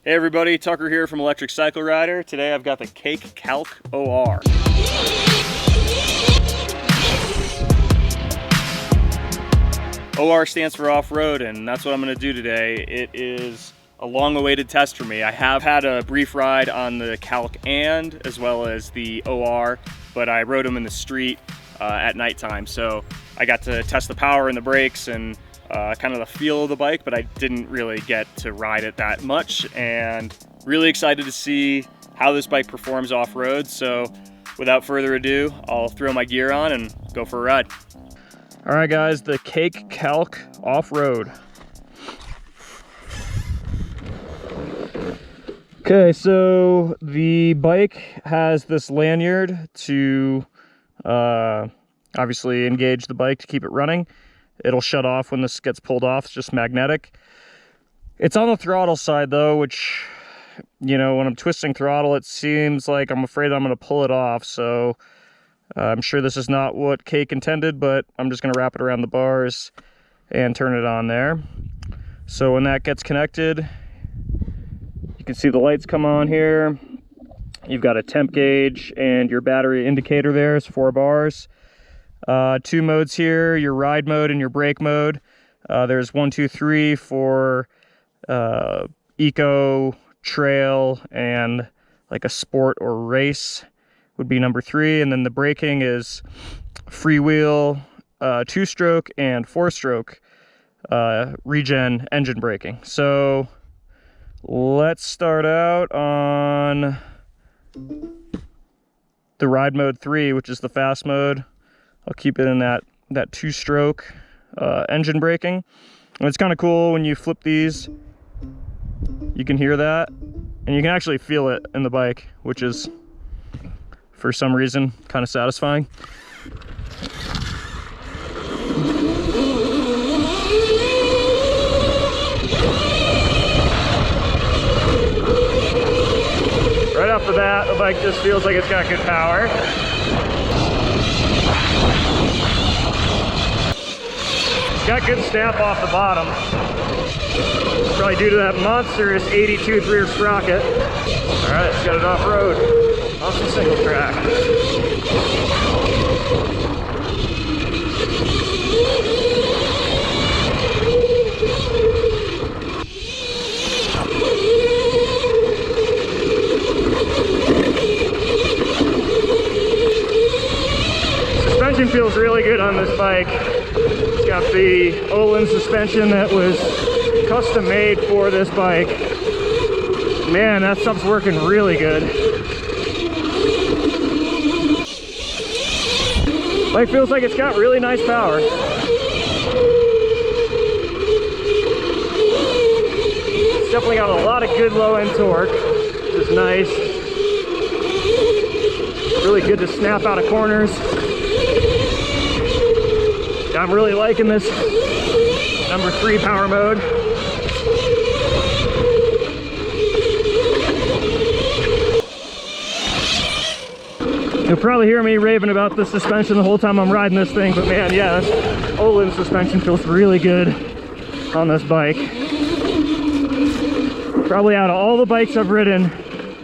Hey everybody, Tucker here from Electric Cycle Rider. Today I've got the CAKE Kalk OR. OR stands for off-road, and that's what I'm going to do today. It is a long-awaited test for me. I have had a brief ride on the Kalk and as well as the OR, but I rode them in the street at nighttime, so I got to test the power and the brakes and kind of the feel of the bike, but I didn't really get to ride it that much, and really excited to see how this bike performs off-road. So without further ado, I'll throw my gear on and go for a ride. All right guys, the CAKE Kalk Off-Road. Okay, so the bike has this lanyard to obviously engage the bike to keep it running. It'll shut off when this gets pulled off. It's just magnetic. It's on the throttle side though, which, you know, when I'm twisting throttle, it seems like I'm afraid I'm going to pull it off. So I'm sure this is not what CAKE intended, but I'm just going to wrap it around the bars and turn it on there. So when that gets connected, you can see the lights come on here. You've got a temp gauge and your battery indicator there is 4 bars. 2 modes here, your ride mode and your brake mode. There's 1, 2, 3 for eco, trail, and like a sport or race would be number 3. And then the braking is freewheel, 2-stroke, and 4-stroke regen engine braking. So let's start out on the ride mode 3, which is the fast mode. I'll keep it in that 2-stroke engine braking. And it's kind of cool when you flip these, you can hear that, and you can actually feel it in the bike, which is, for some reason, kind of satisfying. Right off the bat, the bike just feels like it's got good power. Got good snap off the bottom. Probably due to that monstrous 82 rear sprocket. All right, let's get it off-road. Off the single track. Suspension feels really good on this bike. It's got the Ohlins suspension that was custom made for this bike. Man, that stuff's working really good. Bike feels like it's got really nice power. It's definitely got a lot of good low-end torque, which is nice. Really good to snap out of corners. I'm really liking this number 3 power mode. You'll probably hear me raving about the suspension the whole time I'm riding this thing, but man, yeah, this Ohlins suspension feels really good on this bike. Probably out of all the bikes I've ridden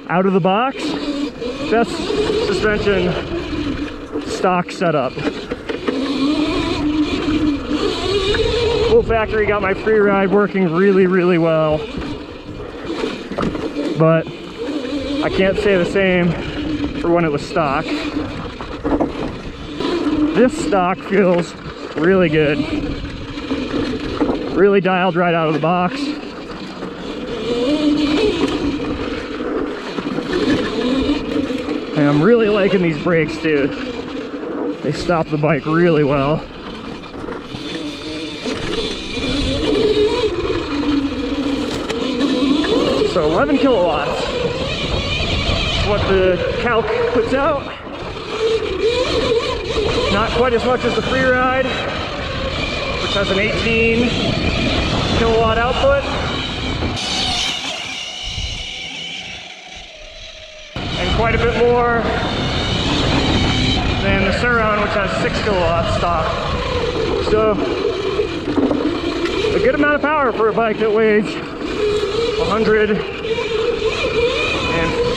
out of the box, best suspension stock setup. Full factory, got my free ride working really, really well. But I can't say the same for when it was stock. This stock feels really good. Really dialed right out of the box. And I'm really liking these brakes too. They stop the bike really well. So 11 kilowatts is what the Kalk puts out. Not quite as much as the free ride, which has an 18 kilowatt output. And quite a bit more than the Surround, which has 6 kilowatts stock. So a good amount of power for a bike that weighs 100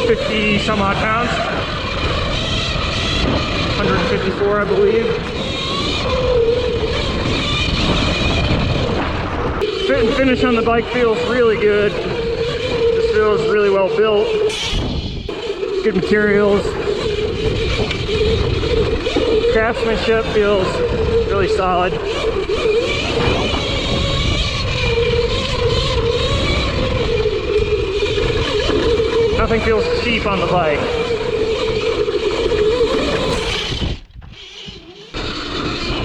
150 some odd pounds. 154, I believe. Fit and finish on the bike feels really good. This feels really well built. Good materials. Craftsmanship feels really solid. Nothing feels cheap on the bike.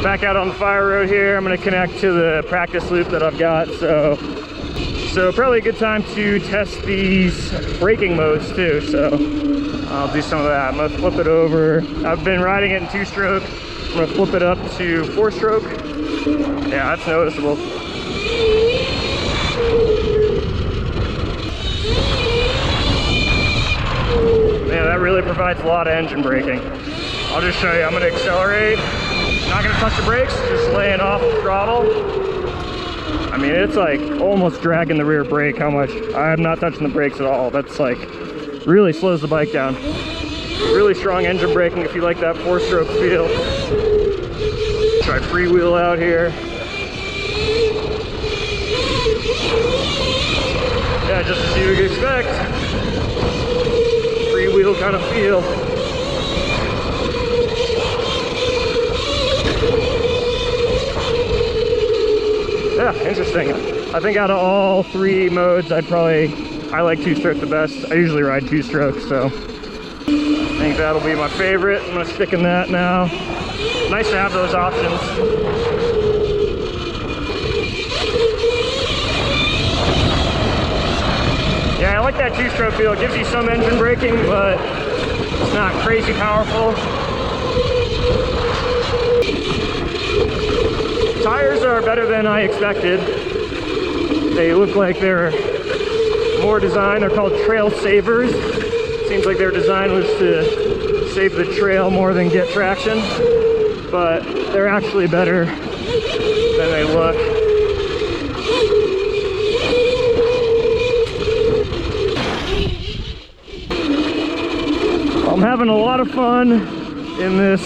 Back out on the fire road here, I'm going to connect to the practice loop that I've got. So probably a good time to test these braking modes too. So I'll do some of that. I'm going to flip it over. I've been riding it in 2-stroke. I'm going to flip it up to 4-stroke. Yeah, that's noticeable. Yeah, that really provides a lot of engine braking. I'll just show you. I'm going to accelerate. Not going to touch the brakes, just laying off the throttle. I mean, it's like almost dragging the rear brake. How much? I'm not touching the brakes at all. That's like really slows the bike down. Really strong engine braking if you like that 4-stroke feel. Try freewheel out here. Yeah, just as you would expect. Freewheel kind of feel. Yeah, interesting. I think out of all 3 modes, I like 2-stroke the best. I usually ride 2-stroke, so I think that'll be my favorite. I'm gonna stick in that now. Nice to have those options. Yeah, I like that 2-stroke feel. It gives you some engine braking, but it's not crazy powerful. Tires are better than I expected. They look like they're more designed. They're called trail savers. Seems like their design was to save the trail more than get traction, but they're actually better than they look. I'm having a lot of fun in this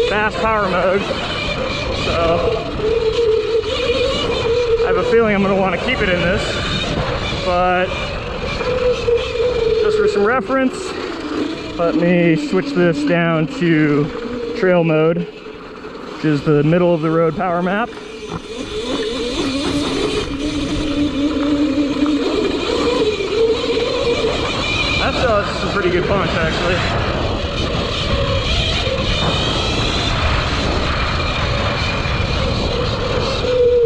fast power mode. So I have a feeling I'm going to want to keep it in this, but just for some reference, let me switch this down to trail mode, which is the middle of the road power map. That's some pretty good punch, actually.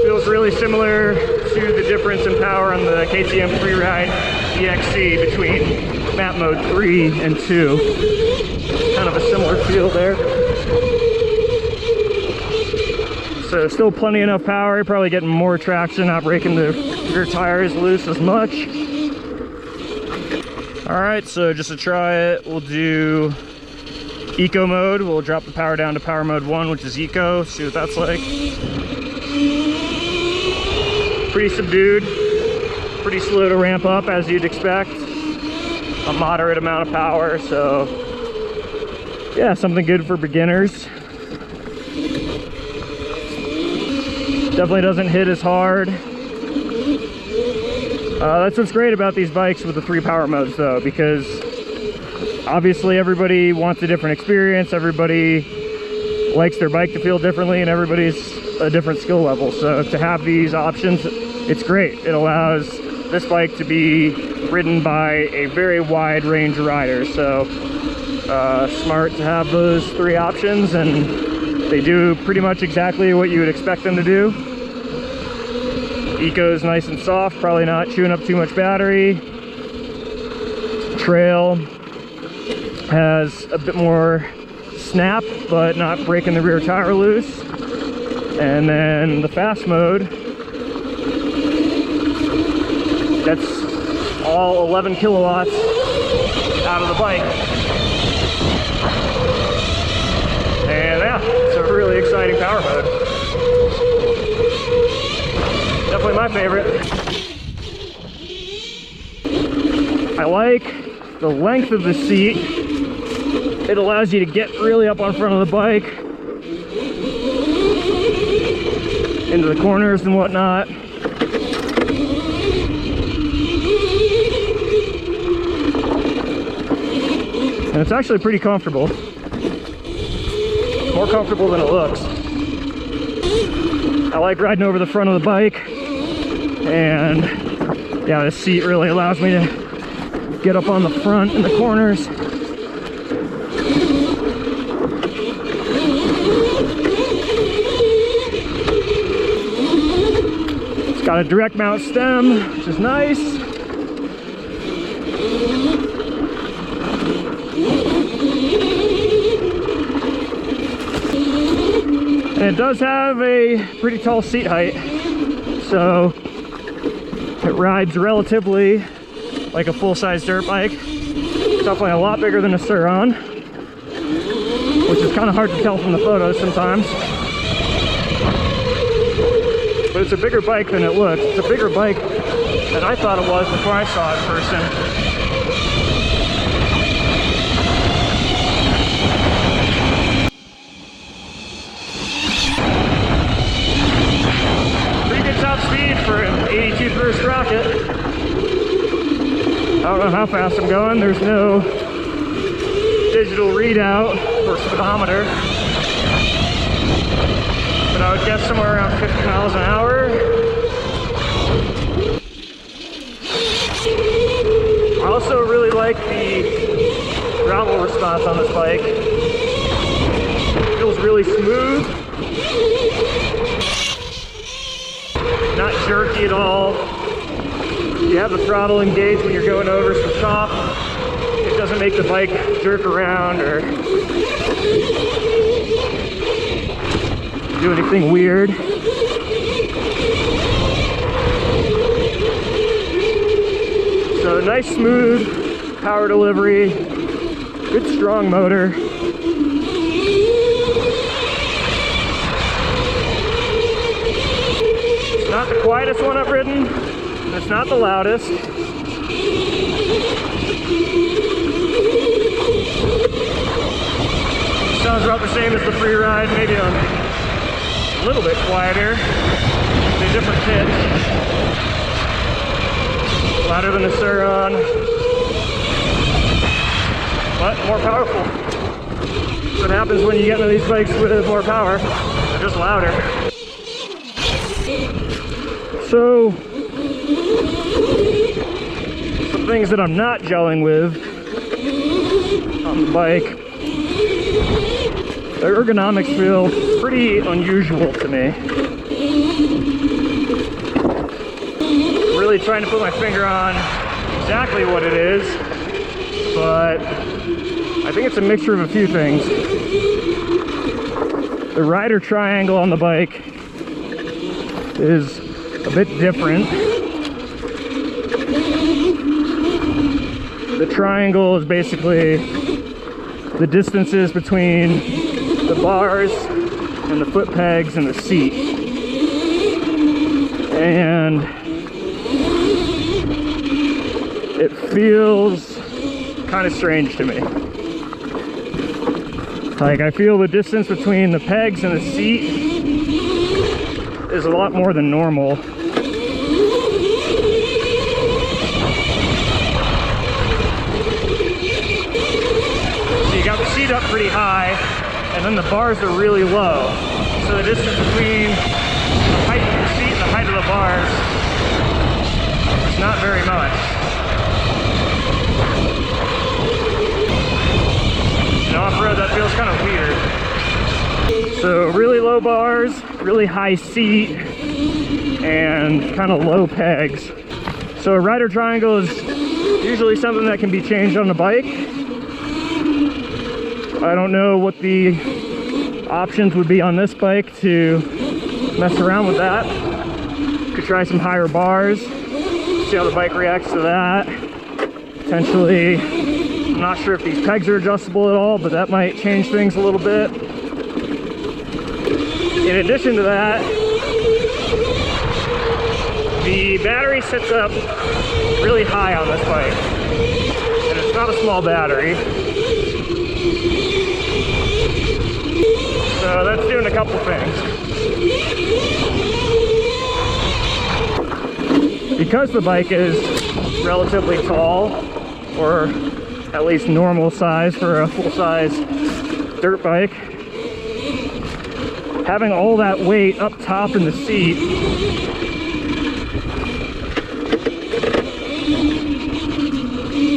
Feels really similar to the difference in power on the KTM Freeride EXC between map mode 3 and 2. Kind of a similar feel there. So still plenty enough power, you're probably getting more traction, not breaking the rear tires loose as much. All right, so just to try it, we'll do eco mode. We'll drop the power down to power mode 1, which is eco, see what that's like. Pretty subdued, pretty slow to ramp up as you'd expect. A moderate amount of power, so yeah, something good for beginners. Definitely doesn't hit as hard. That's what's great about these bikes with the 3 power modes though, because obviously everybody wants a different experience, everybody likes their bike to feel differently, and everybody's a different skill level. So to have these options, it's great. It allows this bike to be ridden by a very wide range of riders. So smart to have those 3 options, and they do pretty much exactly what you would expect them to do. Eco's nice and soft, probably not chewing up too much battery. Trail has a bit more snap, but not breaking the rear tire loose. And then the fast mode, that's all 11 kilowatts out of the bike. And yeah, it's a really exciting power mode. Definitely my favorite. I like the length of the seat, it allows you to get really up on front of the bike, into the corners and whatnot. And it's actually pretty comfortable. More comfortable than it looks. I like riding over the front of the bike, and yeah, this seat really allows me to get up on the front and the corners. It's got a direct mount stem, which is nice. And it does have a pretty tall seat height, so it rides relatively like a full-size dirt bike. It's definitely a lot bigger than a Sur-Ron, which is kind of hard to tell from the photos sometimes. But it's a bigger bike than it looks. It's a bigger bike than I thought it was before I saw it in person. Top speed for an 82 first rocket. I don't know how fast I'm going. There's no digital readout or speedometer, but I would guess somewhere around 50 miles an hour. I also really like the throttle response on this bike. It feels really smooth. Not jerky at all. You have the throttle engaged when you're going over some top. It doesn't make the bike jerk around or do anything weird. So nice smooth power delivery, good strong motor. Not the quietest one I've ridden, and it's not the loudest. Sounds about the same as the free ride, maybe a little bit quieter, a different pitch. Louder than the Sur-Ron, but more powerful. That's what happens when you get into these bikes with more power. They're just louder. So, some things that I'm not gelling with on the bike. The ergonomics feel pretty unusual to me. I'm really trying to put my finger on exactly what it is, but I think it's a mixture of a few things. The rider triangle on the bike is a bit different. The triangle is basically the distances between the bars and the foot pegs and the seat. And it feels kind of strange to me. Like, I feel the distance between the pegs and the seat is a lot more than normal. So you got the seat up pretty high, and then the bars are really low. So the distance between the height of the seat and the height of the bars is not very much. In off-road, that feels kind of weird. So really low bars, really high seat, and kind of low pegs. So a rider triangle is usually something that can be changed on the bike. I don't know what the options would be on this bike to mess around with that. Could try some higher bars, see how the bike reacts to that. Potentially, I'm not sure if these pegs are adjustable at all, but that might change things a little bit. In addition to that, the battery sits up really high on this bike, and it's not a small battery. So that's doing a couple things. Because the bike is relatively tall, or at least normal size for a full-size dirt bike, having all that weight up top in the seat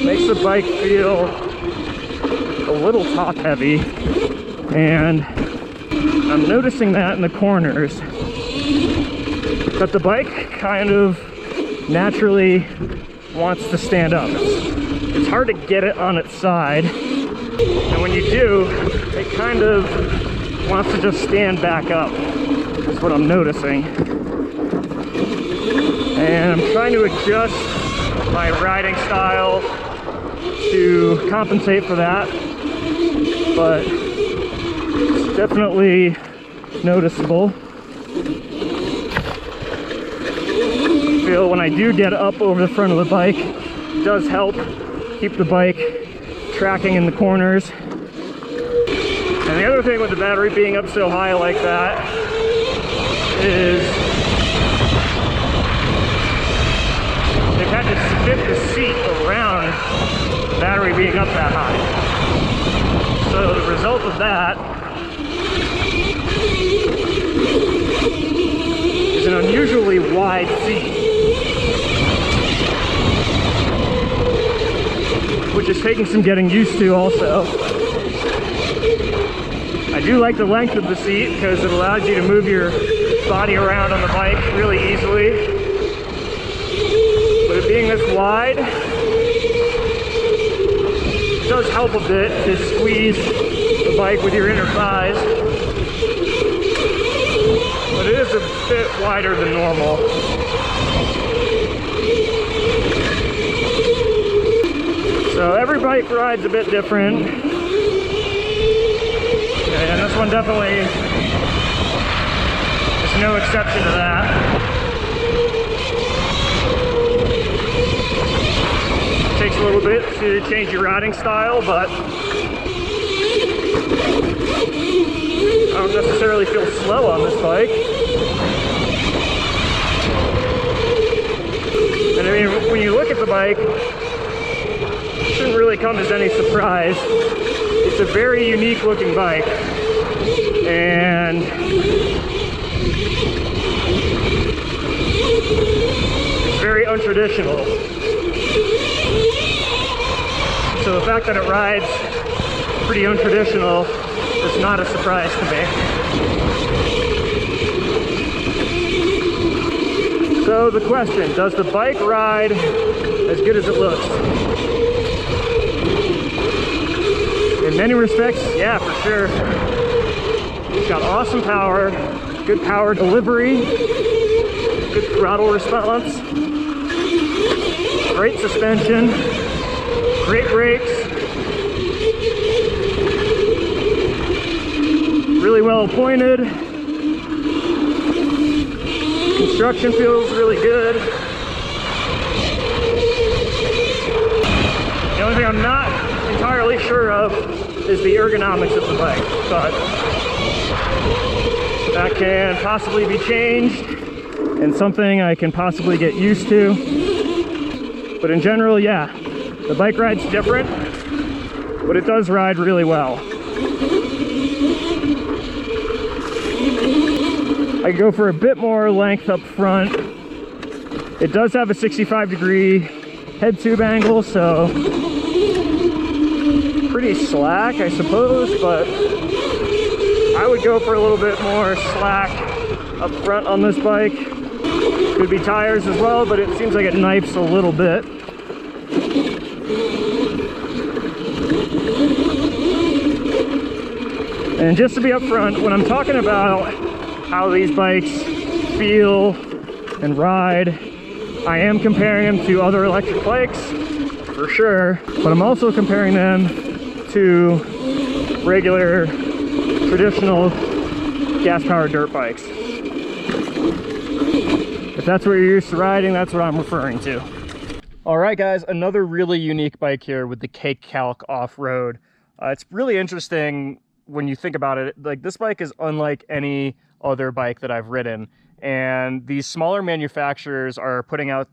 makes the bike feel a little top heavy, and I'm noticing that in the corners, that the bike kind of naturally wants to stand up. It's hard to get it on its side, and when you do, it kind of wants to just stand back up. That's what I'm noticing. And I'm trying to adjust my riding style to compensate for that, but it's definitely noticeable. I feel when I do get up over the front of the bike, it does help keep the bike tracking in the corners. And the other thing with the battery being up so high like that is they've had to fit the seat around the battery being up that high. So the result of that is an unusually wide seat, which is taking some getting used to also. I do like the length of the seat because it allows you to move your body around on the bike really easily. But it being this wide, it does help a bit to squeeze the bike with your inner thighs. But it is a bit wider than normal. So every bike ride's a bit different. And this one definitely is no exception to that. It takes a little bit to change your riding style, but I don't necessarily feel slow on this bike. And I mean, when you look at the bike, it shouldn't really come as any surprise. It's a very unique looking bike, and it's very untraditional. So the fact that it rides pretty untraditional is not a surprise to me. So the question, does the bike ride as good as it looks? In many respects, yeah, for sure. It's got awesome power, good power delivery, good throttle response, great suspension, great brakes, really well appointed. Construction feels really good. The only thing I'm not entirely sure of is the ergonomics of the bike, but that can possibly be changed and something I can possibly get used to. But in general, yeah, the bike ride's different, but it does ride really well. I go for a bit more length up front. It does have a 65-degree head tube angle, so pretty slack, I suppose, but I would go for a little bit more slack up front on this bike. Could be tires as well, but it seems like it knifes a little bit. And just to be upfront, when I'm talking about how these bikes feel and ride, I am comparing them to other electric bikes, for sure, but I'm also comparing them to regular, traditional gas-powered dirt bikes. If that's what you're used to riding, that's what I'm referring to. All right, guys, another really unique bike here with the CAKE Kalk Offroad. It's really interesting when you think about it. Like, this bike is unlike any other bike that I've ridden, and these smaller manufacturers are putting out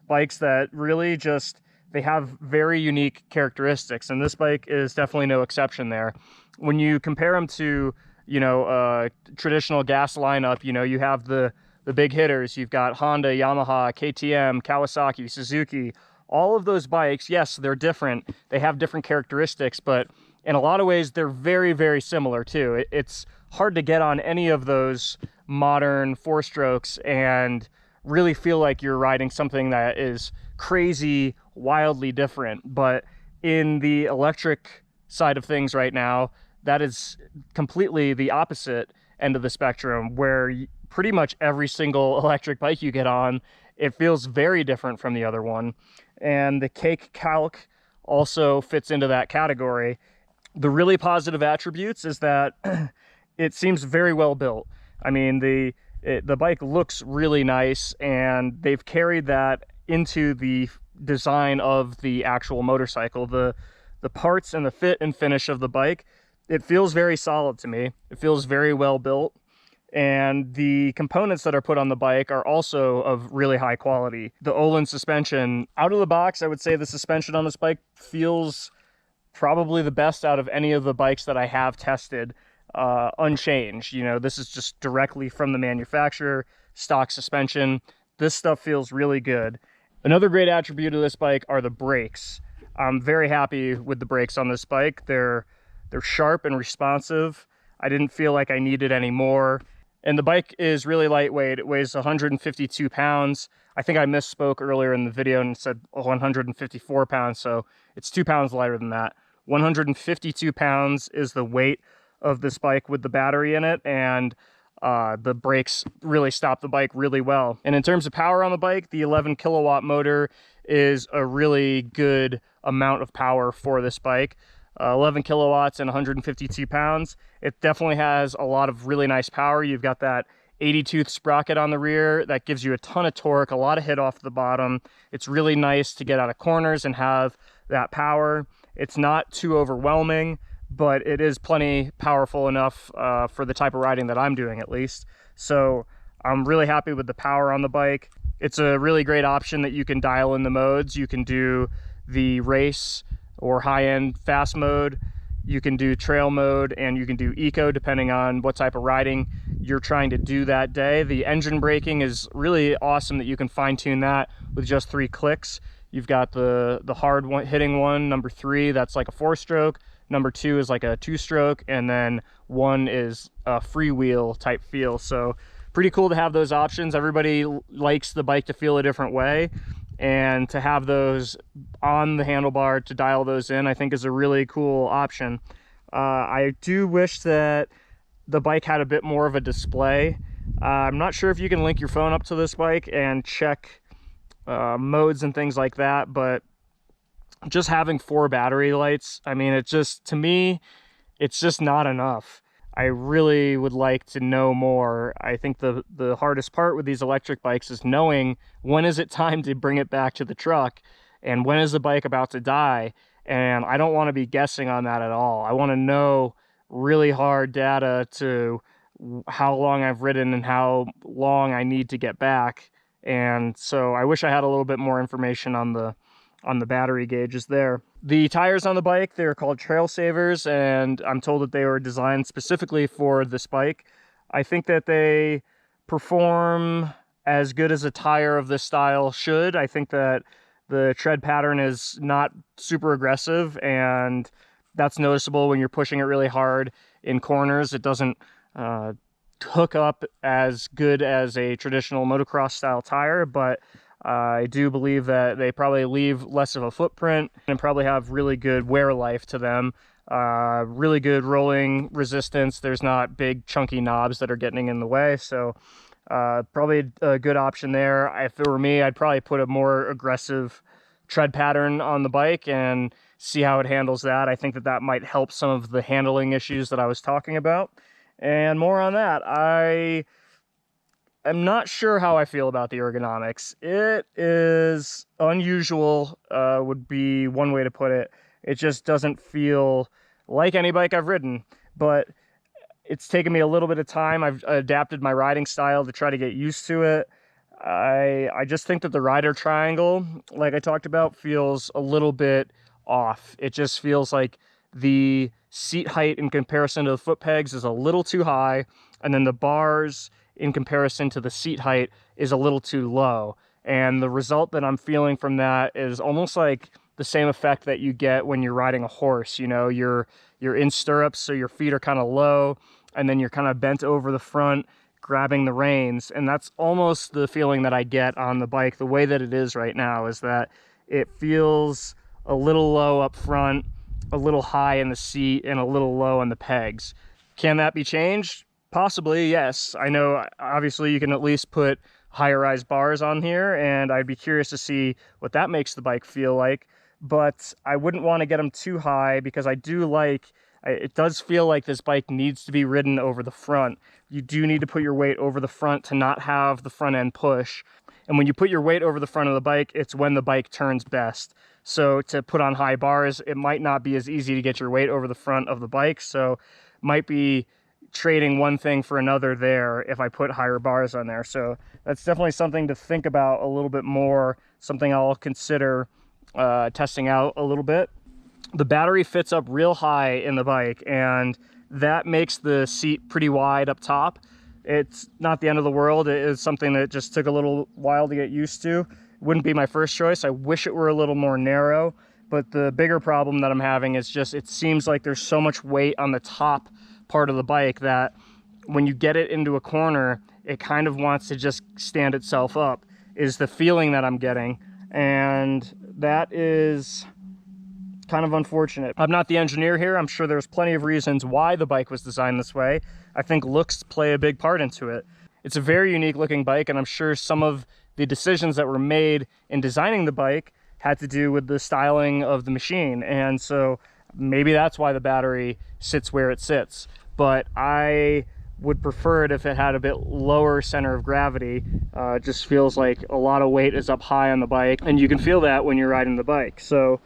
bikes that really just, they have very unique characteristics, and this bike is definitely no exception there. When you compare them to, you know, traditional gas lineup, you know, you have the big hitters. You've got Honda, Yamaha, KTM, Kawasaki, Suzuki. All of those bikes, yes, they're different. They have different characteristics, but in a lot of ways, they're very, very similar too. It's hard to get on any of those modern four-strokes and really feel like you're riding something that is crazy, wildly different. But in the electric side of things right now, that is completely the opposite end of the spectrum, where pretty much every single electric bike you get on, it feels very different from the other one. And the CAKE Kalk also fits into that category. The really positive attributes is that it seems very well built. I mean, the bike looks really nice, and they've carried that into the design of the actual motorcycle. The parts and the fit and finish of the bike, it feels very solid to me. It feels very well built. And the components that are put on the bike are also of really high quality. The Ohlins suspension, out of the box, I would say the suspension on this bike feels probably the best out of any of the bikes that I have tested, unchanged. You know, this is just directly from the manufacturer, stock suspension. This stuff feels really good. Another great attribute of this bike are the brakes. I'm very happy with the brakes on this bike. They're sharp and responsive. I didn't feel like I needed any more. And the bike is really lightweight. It weighs 152 pounds. I think I misspoke earlier in the video and said 154 pounds, so it's 2 pounds lighter than that. 152 pounds is the weight of this bike with the battery in it, and the brakes really stop the bike really well. And in terms of power on the bike, the 11 kilowatt motor is a really good amount of power for this bike. 11 kilowatts and 152 pounds. It definitely has a lot of really nice power. You've got that 80-tooth sprocket on the rear that gives you a ton of torque, a lot of hit off the bottom. It's really nice to get out of corners and have that power. It's not too overwhelming, but it is plenty powerful enough for the type of riding that I'm doing, at least. So I'm really happy with the power on the bike. It's a really great option that you can dial in the modes. You can do the race or high-end fast mode, you can do trail mode, and you can do eco depending on what type of riding you're trying to do that day. The engine braking is really awesome that you can fine-tune that with just 3 clicks. You've got the hard one, hitting one, number 3, that's like a 4-stroke, number 2 is like a 2-stroke, and then 1 is a freewheel type feel. So pretty cool to have those options. Everybody likes the bike to feel a different way, and to have those on the handlebar to dial those in, I think is a really cool option. I do wish that the bike had a bit more of a display. I'm not sure if you can link your phone up to this bike and check modes and things like that, but just having 4 battery lights, I mean, it just, to me, it's just not enough. I really would like to know more. I think the hardest part with these electric bikes is knowing when is it time to bring it back to the truck and when is the bike about to die. And I don't want to be guessing on that at all. I want to know really hard data to how long I've ridden and how long I need to get back. And so I wish I had a little bit more information on the battery gauges there. The tires on the bike, they're called Trail Savers, and I'm told that they were designed specifically for this bike. I think that they perform as good as a tire of this style should. I think that the tread pattern is not super aggressive, and that's noticeable when you're pushing it really hard in corners. It doesn't hook up as good as a traditional motocross style tire, but I do believe that they probably leave less of a footprint and probably have really good wear life to them. Really good rolling resistance. There's not big chunky knobs that are getting in the way, so probably a good option there. If it were me, I'd probably put a more aggressive tread pattern on the bike and see how it handles that. I think that that might help some of the handling issues that I was talking about. And more on that, I'm not sure how I feel about the ergonomics. It is unusual, would be one way to put it. It just doesn't feel like any bike I've ridden, but it's taken me a little bit of time. I've adapted my riding style to try to get used to it. I just think that the rider triangle, like I talked about, feels a little bit off. It just feels like the seat height in comparison to the foot pegs is a little too high, and then the bars in comparison to the seat height is a little too low. And the result that I'm feeling from that is almost like the same effect that you get when you're riding a horse. You know, you're in stirrups, so your feet are kind of low, and then you're kind of bent over the front, grabbing the reins. And that's almost the feeling that I get on the bike. The way that it is right now is that it feels a little low up front, a little high in the seat, and a little low on the pegs. Can that be changed? Possibly, yes. I know obviously you can at least put higher rise bars on here, and I'd be curious to see what that makes the bike feel like, but I wouldn't want to get them too high because I do like, it does feel like this bike needs to be ridden over the front. You do need to put your weight over the front to not have the front end push. And when you put your weight over the front of the bike, it's when the bike turns best. So to put on high bars, it might not be as easy to get your weight over the front of the bike. So might be trading one thing for another there if I put higher bars on there. So that's definitely something to think about a little bit more, something I'll consider testing out a little bit. The battery fits up real high in the bike, and that makes the seat pretty wide up top. It's not the end of the world. It is something that just took a little while to get used to. It wouldn't be my first choice. I wish it were a little more narrow, but the bigger problem that I'm having is just it seems like there's so much weight on the top part of the bike that when you get it into a corner, it kind of wants to just stand itself up, is the feeling that I'm getting. And that is kind of unfortunate. I'm not the engineer here. I'm sure there's plenty of reasons why the bike was designed this way. I think looks play a big part into it. It's a very unique looking bike, and I'm sure some of the decisions that were made in designing the bike had to do with the styling of the machine. And so maybe that's why the battery sits where it sits. But I would prefer it if it had a bit lower center of gravity. It just feels like a lot of weight is up high on the bike, and you can feel that when you're riding the bike. So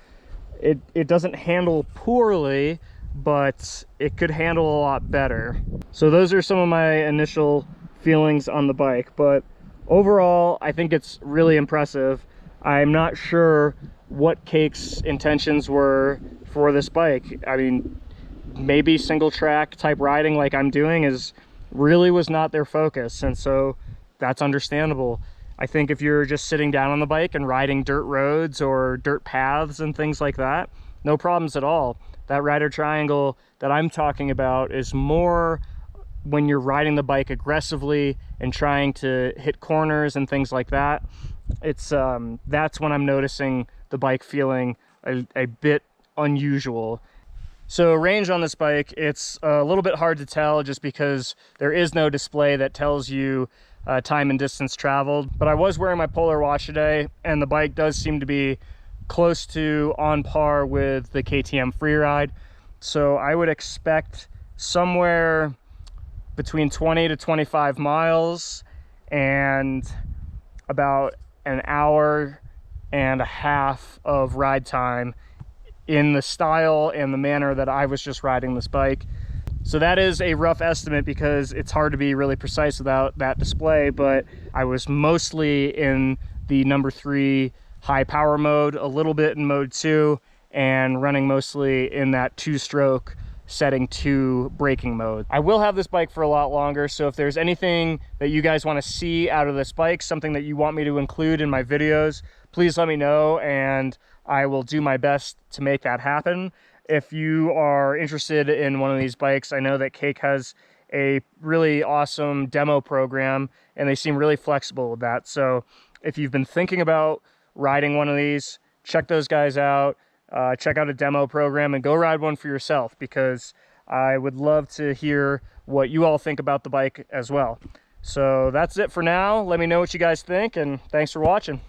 it doesn't handle poorly, but it could handle a lot better. So those are some of my initial feelings on the bike, but overall I think it's really impressive. I'm not sure what CAKE's intentions were for this bike. I mean, maybe single track type riding like I'm doing was not their focus, and so that's understandable. I think if you're just sitting down on the bike and riding dirt roads or dirt paths and things like that, no problems at all. That rider triangle that I'm talking about is more when you're riding the bike aggressively and trying to hit corners and things like that. It's that's when I'm noticing the bike feeling a bit unusual. So range on this bike, it's a little bit hard to tell just because there is no display that tells you time and distance traveled. But I was wearing my Polar watch today, and the bike does seem to be close to on par with the KTM Freeride. So I would expect somewhere between 20 to 25 miles and about an hour and a half of ride time in the style and the manner that I was just riding this bike. So that is a rough estimate because it's hard to be really precise without that display, but I was mostly in the number 3 high power mode, a little bit in mode 2, and running mostly in that 2-stroke setting 2 braking mode. I will have this bike for a lot longer, so if there's anything that you guys want to see out of this bike, something that you want me to include in my videos, please let me know and I will do my best to make that happen. If you are interested in one of these bikes, I know that CAKE has a really awesome demo program and they seem really flexible with that. So if you've been thinking about riding one of these, check those guys out. Check out a demo program and go ride one for yourself, because I would love to hear what you all think about the bike as well. So that's it for now. Let me know what you guys think, and thanks for watching.